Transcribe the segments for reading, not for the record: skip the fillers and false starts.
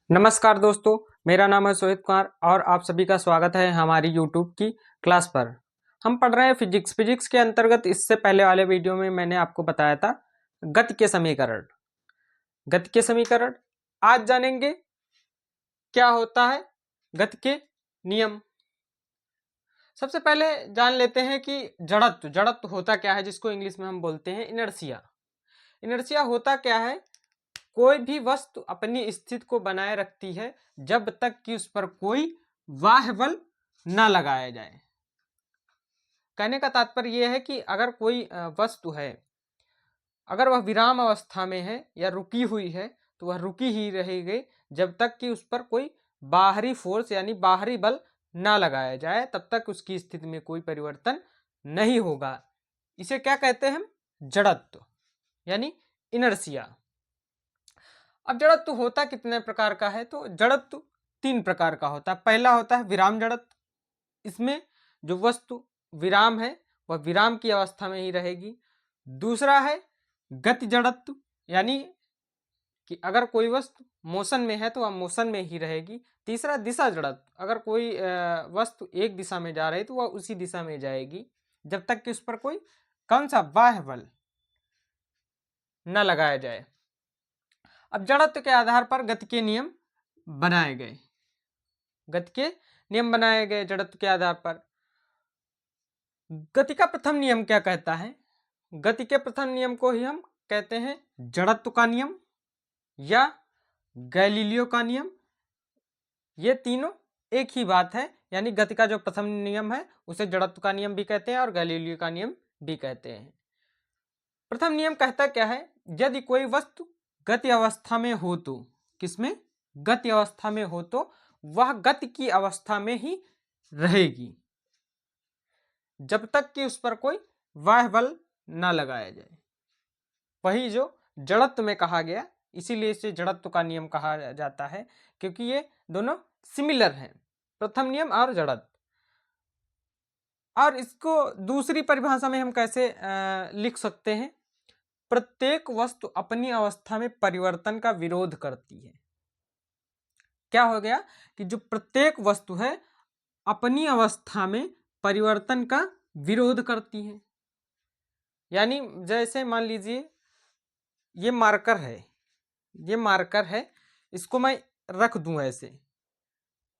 नमस्कार दोस्तों, मेरा नाम है सोहित कुमार और आप सभी का स्वागत है हमारी यूट्यूब की क्लास पर। हम पढ़ रहे हैं फिजिक्स के अंतर्गत इससे पहले वाले वीडियो में मैंने आपको बताया था गति के समीकरण। गति के समीकरण आज जानेंगे क्या होता है गति के नियम। सबसे पहले जान लेते हैं कि जड़त्व होता क्या है, जिसको इंग्लिश में हम बोलते हैं इनर्शिया। इनर्शिया होता क्या है? कोई भी वस्तु अपनी स्थिति को बनाए रखती है जब तक कि उस पर कोई बाह्य बल ना लगाया जाए। कहने का तात्पर्य यह है कि अगर कोई वस्तु है, अगर वह विराम अवस्था में है या रुकी हुई है तो वह रुकी ही रहेगी जब तक कि उस पर कोई बाहरी फोर्स यानी बाहरी बल ना लगाया जाए, तब तक उसकी स्थिति में कोई परिवर्तन नहीं होगा। इसे क्या कहते हैं हम? जड़त्व यानी इनर्शिया। अब जड़त्व होता कितने प्रकार का है? तो जड़त्व तीन प्रकार का होता है। पहला होता है विराम जड़त्व। इसमें जो वस्तु विराम है वह विराम की अवस्था में ही रहेगी। दूसरा है गति जड़त्व, यानी कि अगर कोई वस्तु मोशन में है तो वह मोशन में ही रहेगी। तीसरा दिशा जड़त्व, अगर कोई वस्तु एक दिशा में जा रही है तो वह उसी दिशा में जाएगी जब तक कि उस पर कोई कौन सा बाह्य बल न लगाया जाए। अब जड़त्व के आधार पर गति के नियम बनाए गए। गति के नियम बनाए गए जड़त्व के आधार पर। गति का प्रथम नियम क्या कहता है? गति के प्रथम नियम को ही हम कहते हैं जड़त्व का नियम या गैलीलियो का नियम। ये तीनों एक ही बात है, यानी गति का जो प्रथम नियम है उसे जड़त्व का नियम भी कहते हैं और गैलीलियो का नियम भी कहते हैं। प्रथम नियम कहता क्या है? यदि कोई वस्तु गति अवस्था में हो तो, किसमें? गति अवस्था में हो तो वह गति की अवस्था में ही रहेगी जब तक कि उस पर कोई बाह्य बल ना लगाया जाए। वही जो जड़त्व में कहा गया, इसीलिए इसे जड़त्व का नियम कहा जाता है, क्योंकि ये दोनों सिमिलर हैं, प्रथम नियम और जड़त्व। और इसको दूसरी परिभाषा में हम कैसे लिख सकते हैं? प्रत्येक वस्तु अपनी अवस्था में परिवर्तन का विरोध करती है। क्या हो गया कि जो प्रत्येक वस्तु है अपनी अवस्था में परिवर्तन का विरोध करती है। यानी जैसे मान लीजिए ये मार्कर है, इसको मैं रख दूं ऐसे,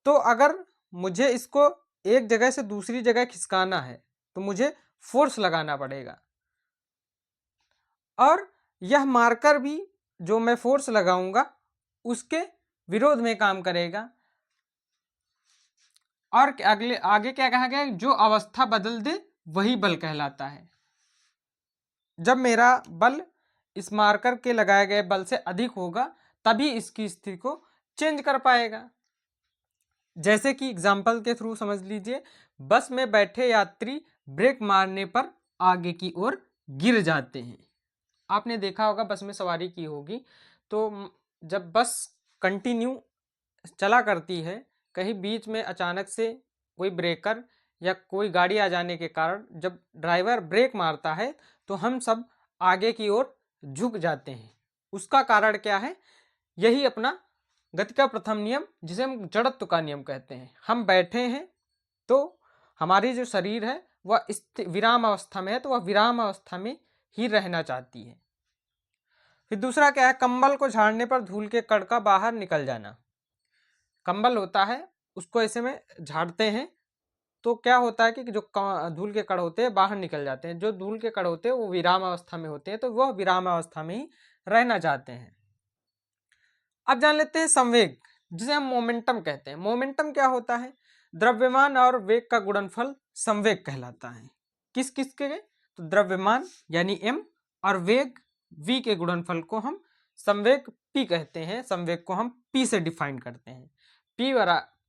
तो अगर मुझे इसको एक जगह से दूसरी जगह खिसकाना है तो मुझे फोर्स लगाना पड़ेगा, और यह मार्कर भी जो मैं फोर्स लगाऊंगा उसके विरोध में काम करेगा। और आगे क्या कहा गया? जो अवस्था बदल दे वही बल कहलाता है। जब मेरा बल इस मार्कर के लगाए गए बल से अधिक होगा तभी इसकी स्थिति को चेंज कर पाएगा। जैसे कि एग्जाम्पल के थ्रू समझ लीजिए, बस में बैठे यात्री ब्रेक मारने पर आगे की ओर गिर जाते हैं। आपने देखा होगा, बस में सवारी की होगी, तो जब बस कंटिन्यू चला करती है, कहीं बीच में अचानक से कोई ब्रेकर या कोई गाड़ी आ जाने के कारण जब ड्राइवर ब्रेक मारता है तो हम सब आगे की ओर झुक जाते हैं। उसका कारण क्या है? यही अपना गति का प्रथम नियम, जिसे हम जड़त्व का नियम कहते हैं। हम बैठे हैं तो हमारी जो शरीर है वह विराम अवस्था में है, तो वह विराम अवस्था में ही रहना चाहती है। फिर दूसरा क्या है? कंबल को झाड़ने पर धूल के कण का बाहर निकल जाना। कंबल होता है, उसको ऐसे में झाड़ते हैं तो क्या होता है कि जो धूल के कण होते हैं बाहर निकल जाते हैं। जो धूल के कण होते हैं वो विराम अवस्था में होते हैं, तो वह विराम अवस्था में ही रहना चाहते हैं। अब जान लेते हैं संवेग, जिसे हम मोमेंटम कहते हैं। मोमेंटम क्या होता है? द्रव्यमान और वेग का गुणनफल संवेग कहलाता है। किस किस के? तो द्रव्यमान यानी m और वेग v के गुणनफल को हम संवेग p कहते हैं। संवेग को हम p से डिफाइन करते हैं।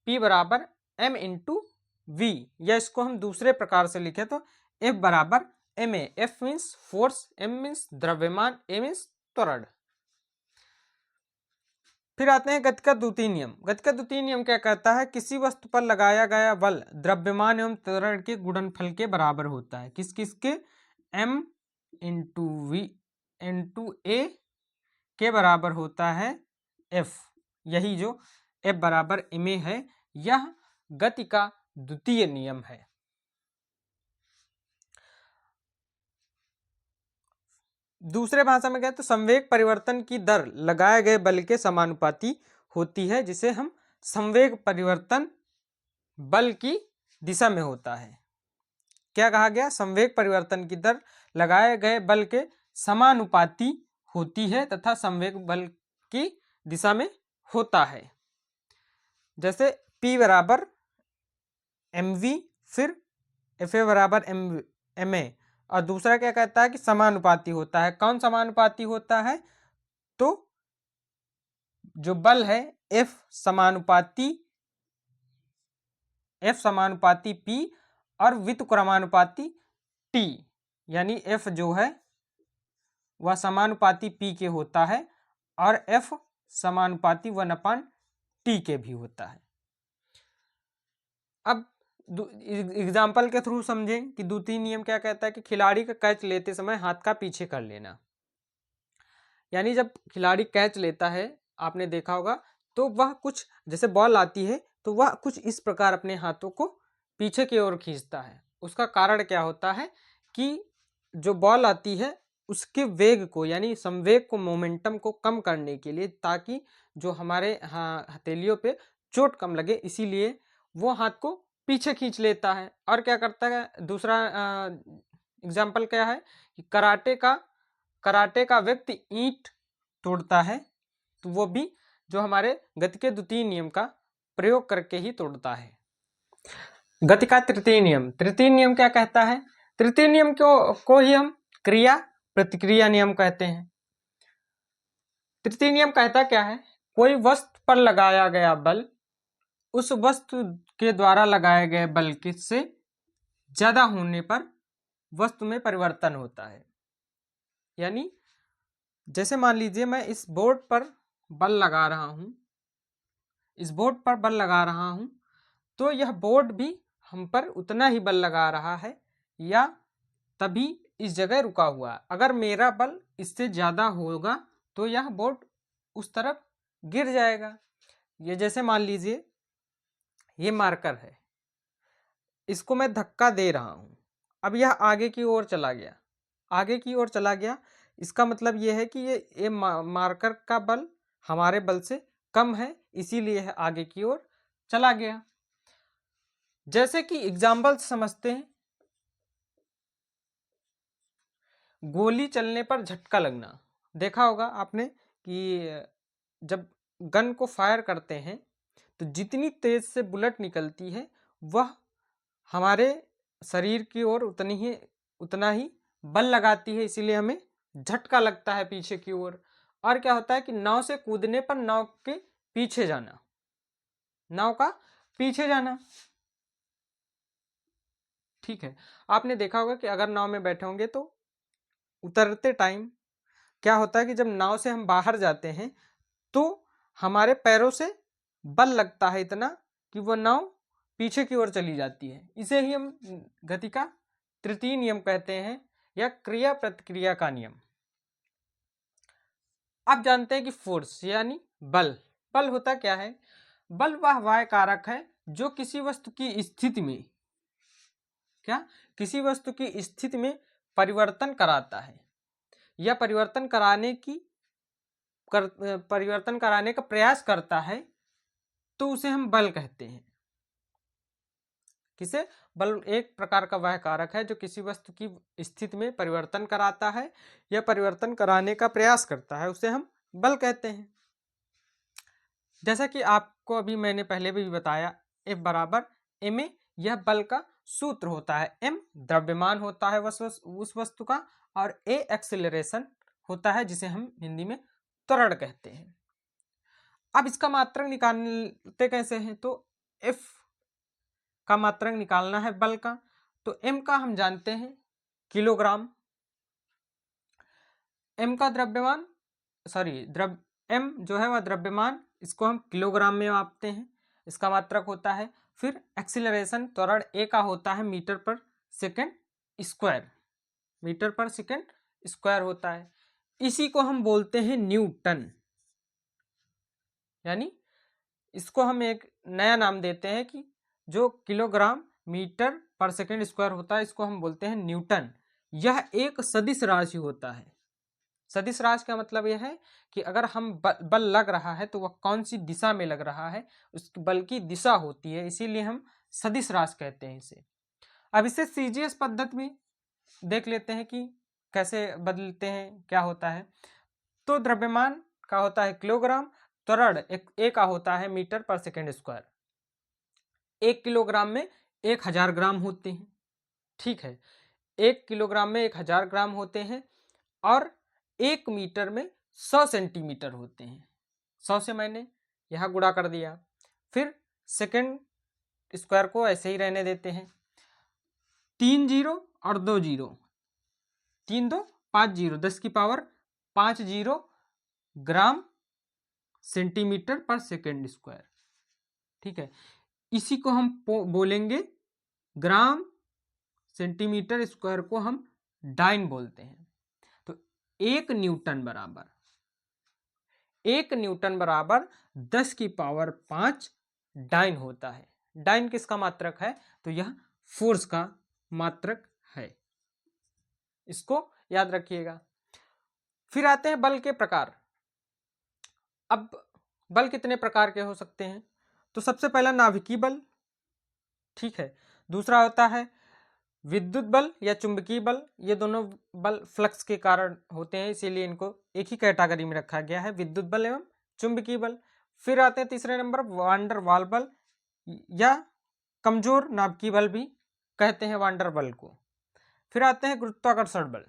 p बराबर m इंटू v, या इसको हम दूसरे प्रकार से लिखे तो F बराबर ma। F means force, m means द्रव्यमान, a मीन्स त्वरण। फिर आते हैं गति का द्वितीय नियम। गति का द्वितीय नियम क्या कहता है? किसी वस्तु पर लगाया गया बल द्रव्यमान एवं त्वरण के गुणनफल के बराबर होता है। किस किस के? m into v into a के बराबर होता है f। यही जो F बराबर ma है, यह गति का द्वितीय नियम है। दूसरे भाषा में कहें तो संवेग परिवर्तन की दर लगाए गए बल के समानुपाती होती है, जिसे हम संवेग परिवर्तन बल की दिशा में होता है। क्या कहा गया? संवेग परिवर्तन की दर लगाए गए बल के समानुपाती होती है तथा संवेग बल की दिशा में होता है। जैसे P बराबर mv, फिर Fa बराबर ma, और दूसरा क्या कहता है कि समानुपाती होता है। कौन समानुपाती होता है? तो जो बल है F समानुपाती P और व्युत्क्रमानुपाती T, यानी F जो है वह समानुपाती P के होता है और F समानुपाती 1/T के भी होता है। अब एग्जाम्पल के थ्रू समझें कि द्वितीय नियम क्या कहता है कि खिलाड़ी का कैच लेते समय हाथ का पीछे कर लेना। यानी जब खिलाड़ी कैच लेता है, आपने देखा होगा, तो वह कुछ जैसे बॉल आती है तो वह कुछ इस प्रकार अपने हाथों को पीछे की ओर खींचता है। उसका कारण क्या होता है कि जो बॉल आती है उसके वेग को, यानी संवेग को, मोमेंटम को कम करने के लिए, ताकि जो हमारे हथेलियों पे चोट कम लगे, इसीलिए वो हाथ को पीछे खींच लेता है। और क्या करता है? दूसरा एग्जाम्पल क्या है कि कराटे का व्यक्ति ईंट तोड़ता है, तो वो भी जो हमारे गति के द्वितीय नियम का प्रयोग करके ही तोड़ता है। गति का तृतीय नियम क्या कहता है? तृतीय नियम को ही हम क्रिया प्रतिक्रिया नियम कहते हैं। तृतीय नियम कहता क्या है? कोई वस्तु पर लगाया गया बल उस वस्तु के द्वारा लगाए गए बल से ज्यादा होने पर वस्तु में परिवर्तन होता है। यानी जैसे मान लीजिए मैं इस बोर्ड पर बल लगा रहा हूं, तो यह बोर्ड भी हम पर उतना ही बल लगा रहा है या तभी इस जगह रुका हुआ है। अगर मेरा बल इससे ज्यादा होगा तो यह बोर्ड उस तरफ गिर जाएगा। ये जैसे मान लीजिए ये मार्कर है, इसको मैं धक्का दे रहा हूं, अब यह आगे की ओर चला गया। इसका मतलब यह है कि ये मार्कर का बल हमारे बल से कम है, इसीलिए यह आगे की ओर चला गया। जैसे कि एग्जाम्पल समझते हैं, गोली चलने पर झटका लगना। देखा होगा आपने कि जब गन को फायर करते हैं तो जितनी तेज से बुलेट निकलती है वह हमारे शरीर की ओर उतना ही बल लगाती है, इसीलिए हमें झटका लगता है पीछे की ओर। और क्या होता है कि नाव से कूदने पर नाव का पीछे जाना। ठीक है, आपने देखा होगा कि अगर नाव में बैठे होंगे तो उतरते टाइम क्या होता है कि जब नाव से हम बाहर जाते हैं तो हमारे पैरों से बल लगता है इतना कि वह नाव पीछे की ओर चली जाती है। इसे ही हम गति का तृतीय नियम कहते हैं या क्रिया प्रतिक्रिया का नियम। अब जानते हैं कि फोर्स यानी बल होता क्या है? बल वह वाय कारक है जो किसी वस्तु की स्थिति में परिवर्तन कराता है या परिवर्तन कराने का प्रयास करता है, तो उसे हम बल कहते हैं। किसे? बल एक प्रकार का वह कारक है जो किसी वस्तु की स्थिति में परिवर्तन कराता है या परिवर्तन कराने का प्रयास करता है, उसे हम बल कहते हैं। जैसा कि आपको अभी मैंने पहले भी बताया, F बराबर ma, यह बल का सूत्र होता है। m द्रव्यमान होता है उस वस्तु का, और a एक्सीलरेशन होता है जिसे हम हिंदी में त्वरण कहते हैं। अब इसका मात्रक निकालते कैसे हैं? तो F का मात्रक निकालना है बल का, तो m का हम जानते हैं किलोग्राम, m जो है वह द्रव्यमान, इसको हम किलोग्राम में मापते हैं, इसका मात्रक होता है। फिर एक्सीलरेशन त्वरण a का होता है मीटर पर सेकेंड स्क्वायर होता है। इसी को हम बोलते हैं न्यूटन। यानी इसको हम एक नया नाम देते हैं कि जो किलोग्राम मीटर पर सेकंड स्क्वायर होता है इसको हम बोलते हैं न्यूटन। यह एक सदिश राशि होता है। सदिश राशि का मतलब यह है कि अगर हम बल लग रहा है तो वह कौन सी दिशा में लग रहा है, उस बल की दिशा होती है, इसीलिए हम सदिश राशि कहते हैं इसे। अब इसे सीजीएस पद्धति में देख लेते हैं कि कैसे बदलते हैं, क्या होता है। तो द्रव्यमान का होता है किलोग्राम, त्वरण एक का होता है मीटर पर सेकंड स्क्वायर। 1 किलोग्राम में 1000 ग्राम होते हैं, ठीक है। 1 किलोग्राम में 1000 ग्राम होते हैं और 1 मीटर में 100 सेंटीमीटर होते हैं। 100 से मैंने यहाँ गुणा कर दिया, फिर सेकंड स्क्वायर को ऐसे ही रहने देते हैं। 3 जीरो और 2 जीरो, 3 2 5 जीरो, 10 की पावर 5 जीरो ग्राम सेंटीमीटर पर सेकंड स्क्वायर, ठीक है। इसी को हम बोलेंगे ग्राम सेंटीमीटर स्क्वायर को हम डाइन बोलते हैं। तो 1 न्यूटन बराबर 10 की पावर 5 डाइन होता है। डाइन किसका मात्रक है? तो यह फोर्स का मात्रक है, इसको याद रखिएगा। फिर आते हैं बल के प्रकार। अब बल कितने प्रकार के हो सकते हैं? तो सबसे पहला नाभिकीय बल, ठीक है। दूसरा होता है विद्युत बल या चुंबकीय बल। ये दोनों बल फ्लक्स के कारण होते हैं, इसीलिए इनको एक ही कैटेगरी में रखा गया है, विद्युत बल एवं चुंबकीय बल। फिर आते हैं तीसरे नंबर वांडर वाल बल या कमजोर नाभिकीय बल भी कहते हैं वांडर बल को। फिर आते हैं गुरुत्वाकर्षण बल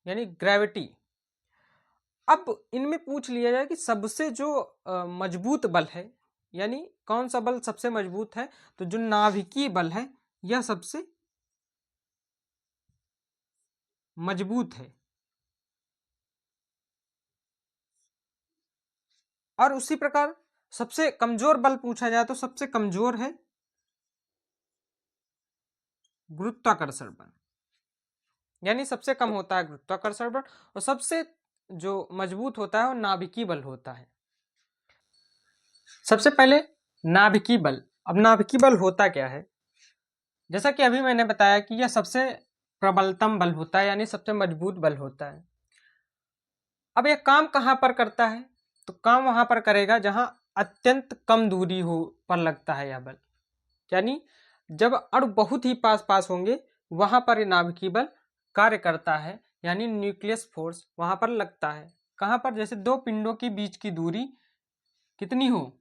यानी ग्रेविटी। अब इनमें पूछ लिया जाए कि सबसे जो मजबूत बल है, यानी कौन सा बल सबसे मजबूत है, तो जो नाभिकीय बल है यह सबसे मजबूत है। और उसी प्रकार सबसे कमजोर बल पूछा जाए तो सबसे कमजोर है गुरुत्वाकर्षण बल, यानी सबसे कम होता है गुरुत्वाकर्षण बल, और सबसे जो मजबूत होता है वो नाभिकीय बल होता है। सबसे पहले नाभिकीय बल। अब नाभिकीय बल होता क्या है? जैसा कि अभी मैंने बताया कि यह सबसे प्रबलतम बल होता है, यानी सबसे मजबूत बल होता है। अब यह काम कहाँ पर करता है? तो काम वहां पर करेगा जहां अत्यंत कम दूरी हो पर लगता है यह बल, यानी जब अणु बहुत ही पास पास होंगे वहां पर नाभिकीय बल कार्य करता है, यानी न्यूक्लियस फोर्स वहां पर लगता है। कहां पर? जैसे दो पिंडों के बीच की दूरी कितनी हो,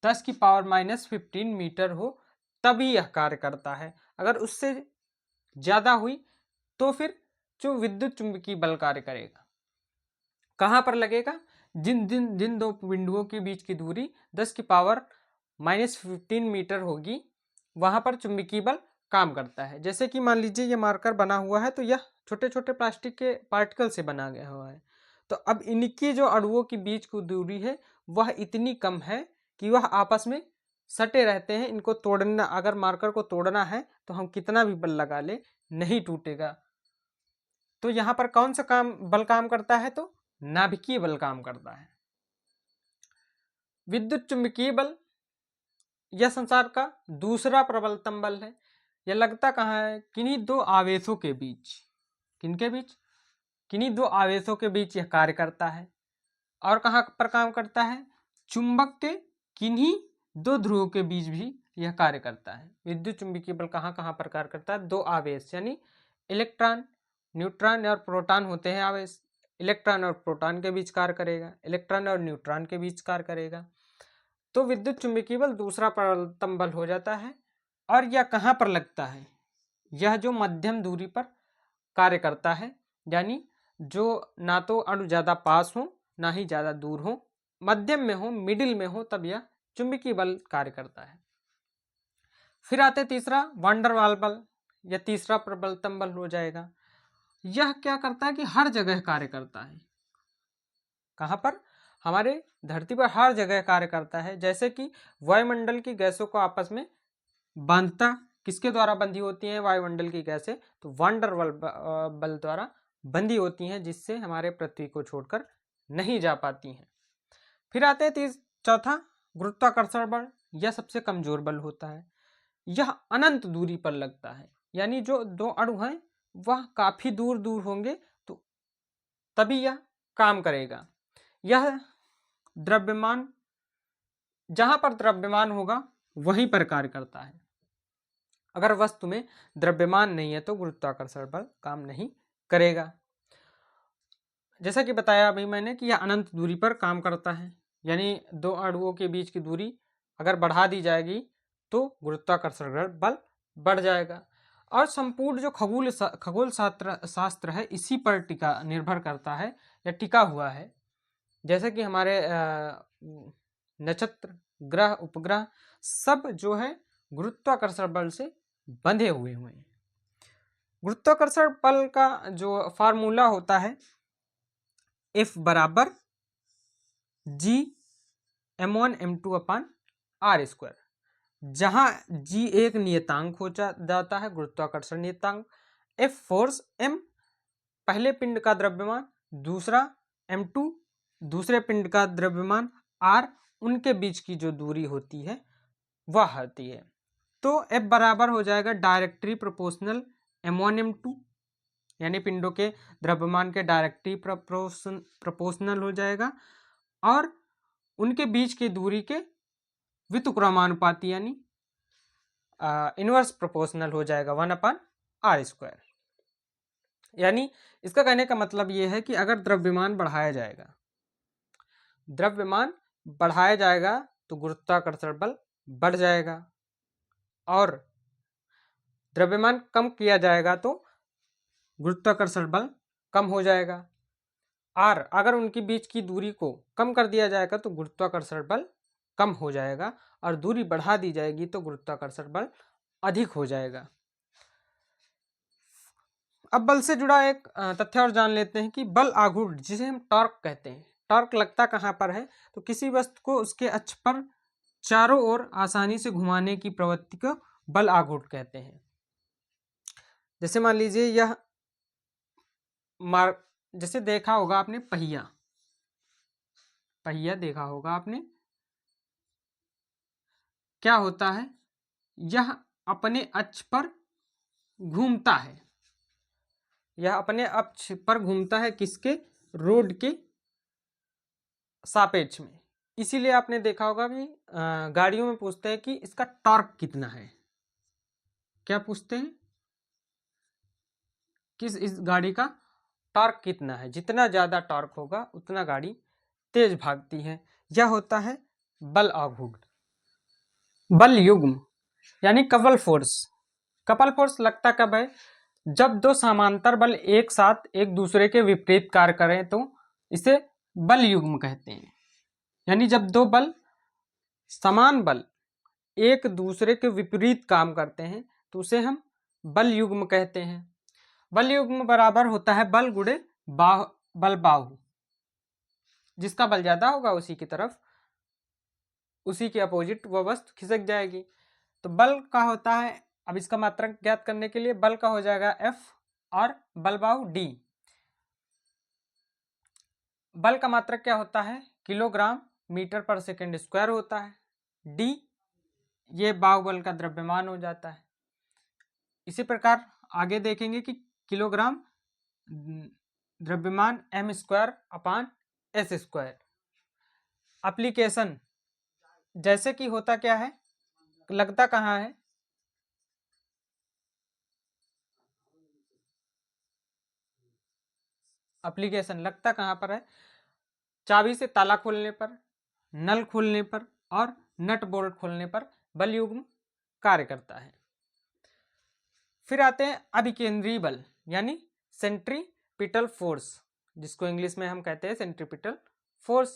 10 की पावर -15 मीटर हो, तभी यह कार्य करता है। अगर उससे ज्यादा हुई तो फिर जो विद्युत चुंबकीय बल कार्य करेगा। कहां पर लगेगा? जिन जिन जिन दो बिंदुओं के बीच की दूरी 10 की पावर -15 मीटर होगी वहां पर चुंबकीय बल काम करता है। जैसे कि मान लीजिए ये मार्कर बना हुआ है, तो यह छोटे छोटे प्लास्टिक के पार्टिकल से बना गया हुआ है। तो अब इनकी जो अणुओं के बीच की दूरी है वह इतनी कम है कि वह आपस में सटे रहते हैं। इनको तोड़ना, अगर मार्कर को तोड़ना है तो हम कितना भी बल लगा ले नहीं टूटेगा। तो यहाँ पर कौन सा बल काम करता है? तो नाभिकीय बल काम करता है। विद्युत चुंबकीय बल यह संसार का दूसरा प्रबलतम बल है। यह लगता कहाँ है? किन्हीं दो आवेशों के बीच। किनके बीच? किन्हीं दो आवेशों के बीच यह कार्य करता है। और कहाँ पर काम करता है? चुंबक के किन्हीं दो ध्रुवों के बीच भी यह कार्य करता है। विद्युत चुंबकीय बल कहाँ कहाँ पर कार्य करता है? दो आवेश यानी इलेक्ट्रॉन, न्यूट्रॉन और प्रोटॉन होते हैं आवेश। इलेक्ट्रॉन और प्रोटॉन के बीच कार्य करेगा, इलेक्ट्रॉन और न्यूट्रॉन के बीच कार्य करेगा। तो विद्युत चुंबकीय बल दूसरा प्रबलतम बल हो जाता है। और यह कहाँ पर लगता है? यह जो मध्यम दूरी पर कार्य करता है, यानी जो ना तो अणु ज्यादा पास हो ना ही ज्यादा दूर हो, मध्यम में हो, मिडिल में हो, तब यह चुंबकीय बल कार्य करता है। फिर आते तीसरा वांडर वाल बल, यह तीसरा प्रबलतम बल हो जाएगा। यह क्या करता है कि हर जगह कार्य करता है। कहाँ पर? हमारे धरती पर हर जगह कार्य करता है। जैसे कि वायुमंडल की गैसों को आपस में बांधता, किसके द्वारा बंधी होती हैं वायुमंडल की गैसें? तो वांडर बल द्वारा बंधी होती हैं, जिससे हमारे पृथ्वी को छोड़कर नहीं जा पाती हैं। फिर आते हैं चौथा गुरुत्वाकर्षण बल। यह सबसे कमजोर बल होता है। यह अनंत दूरी पर लगता है, यानी जो दो अणु हैं वह काफी दूर दूर होंगे तो तभी यह काम करेगा। यह द्रव्यमान, जहां पर द्रव्यमान होगा वहीं पर कार्य करता है। अगर वस्तु में द्रव्यमान नहीं है तो गुरुत्वाकर्षण बल काम नहीं करेगा। जैसा कि बताया अभी मैंने कि यह अनंत दूरी पर काम करता है, यानी दो अणुओं के बीच की दूरी अगर बढ़ा दी जाएगी तो गुरुत्वाकर्षण बल बढ़ जाएगा। और संपूर्ण जो खगोल शास्त्र है इसी पर निर्भर करता है या टिका हुआ है। जैसे कि हमारे नक्षत्र, ग्रह, उपग्रह सब जो है गुरुत्वाकर्षण बल से बंधे हुए हैं। गुरुत्वाकर्षण बल का जो फार्मूला होता है F बराबर G m1 m2 अपान r स्क्वायर, जहां G एक नियतांक हो जाता है, गुरुत्वाकर्षण नियतांक। F फोर्स, m पहले पिंड का द्रव्यमान, दूसरा m2 दूसरे पिंड का द्रव्यमान, r उनके बीच की जो दूरी होती है वह होती है। तो F बराबर हो जाएगा डायरेक्टली प्रोपोर्शनल m1 m2, यानी पिंडों के द्रव्यमान के डायरेक्टली प्रोपोर्शनल हो जाएगा, और उनके बीच की दूरी के व्युत्क्रमानुपाती यानी इनवर्स प्रोपोर्शनल हो जाएगा 1/r स्क्वायर। यानी इसका कहने का मतलब यह है कि अगर द्रव्यमान बढ़ाया जाएगा तो गुरुत्वाकर्षण बल बढ़ जाएगा, और द्रव्यमान कम किया जाएगा तो गुरुत्वाकर्षण बल कम हो जाएगा। और अगर उनके बीच की दूरी को कम कर दिया जाएगा तो गुरुत्वाकर्षण बल कम हो जाएगा, और दूरी बढ़ा दी जाएगी तो गुरुत्वाकर्षण बल अधिक हो जाएगा। अब बल से जुड़ा एक तथ्य और जान लेते हैं कि बल आघूर्ण, जिसे हम टॉर्क कहते हैं, टॉर्क लगता कहाँ पर है तो किसी वस्तु को उसके अक्ष पर चारों ओर आसानी से घुमाने की प्रवृत्ति को बल आघूर्ण कहते हैं। जैसे मान लीजिए यह जैसे देखा होगा आपने पहिया देखा होगा आपने, क्या होता है, यह अपने अक्ष पर घूमता है, यह अपने अक्ष पर घूमता है, किसके, रोड के सापेक्ष में। इसीलिए आपने देखा होगा कि गाड़ियों में पूछते हैं कि इसका टॉर्क कितना है। क्या पूछते हैं, किस इस गाड़ी का टॉर्क कितना है। जितना ज्यादा टॉर्क होगा उतना गाड़ी तेज भागती है। यह होता है बल आघूर्ण। बल युग्म यानी कपल फोर्स। कपल फोर्स लगता कब है, जब दो समांतर बल एक साथ एक दूसरे के विपरीत कार्य करें तो इसे बल युग्म कहते हैं। यानी जब दो बल, समान बल एक दूसरे के विपरीत काम करते हैं तो उसे हम बल युग्म कहते हैं। बल युग्म बराबर होता है बल गुणे बल बाहु। जिसका बल ज्यादा होगा उसी की तरफ, उसी के अपोजिट वह वस्तु खिसक जाएगी। तो बल का होता है, अब इसका मात्रक ज्ञात करने के लिए बल का हो जाएगा F और बल बाहु D। बल का मात्रक क्या होता है, किलोग्राम मीटर पर सेकंड स्क्वायर होता है। D ये बाहुबल का द्रव्यमान हो जाता है। इसी प्रकार आगे देखेंगे कि किलोग्राम द्रव्यमान m square upon s square. Application जैसे कि होता क्या है, लगता कहाँ है, एप्लीकेशन लगता कहाँ पर है, चाबी से ताला खोलने पर, नल खोलने पर और नट बोल्ट खोलने पर बल युग्म कार्य करता है। फिर आते हैं अभिकेंद्रीय बल यानी सेंट्रीपिटल फोर्स, जिसको इंग्लिश में हम कहते हैं सेंट्रीपिटल फोर्स।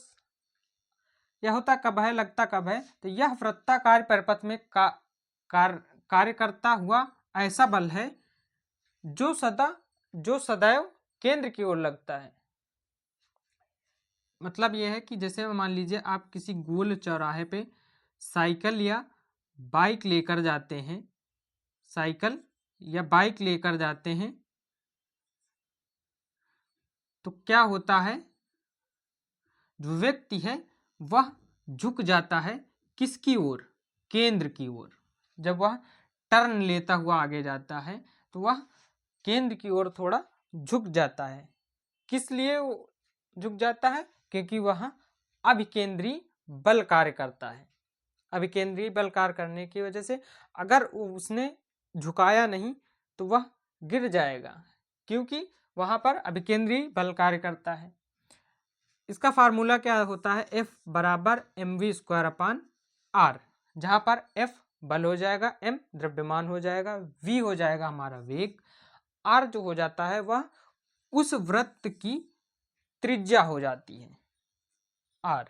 यह होता कब है, लगता कब है, तो यह वृत्ताकार परिपथ में कार्य करता हुआ ऐसा बल है जो सदैव केंद्र की ओर लगता है। मतलब यह है कि जैसे मान लीजिए आप किसी गोल चौराहे पे साइकिल या बाइक लेकर जाते हैं, तो क्या होता है, जो व्यक्ति है वह झुक जाता है किसकी ओर? केंद्र की ओर। जब वह टर्न लेता हुआ आगे जाता है तो वह केंद्र की ओर थोड़ा झुक जाता है। किस लिए झुक जाता है? क्योंकि वह अभिकेंद्री बल कार्य करता है। अभिकेंद्री बल कार्य करने की वजह से अगर उसने झुकाया नहीं तो वह गिर जाएगा, क्योंकि वहां पर अभिकेंद्री बल कार्य करता है। इसका फार्मूला क्या होता है? F बराबर mv²/r, जहां पर F बल हो जाएगा, m द्रव्यमान हो जाएगा, v हो जाएगा हमारा वेग, r जो हो जाता है वह उस वृत्त की त्रिज्या हो जाती है r।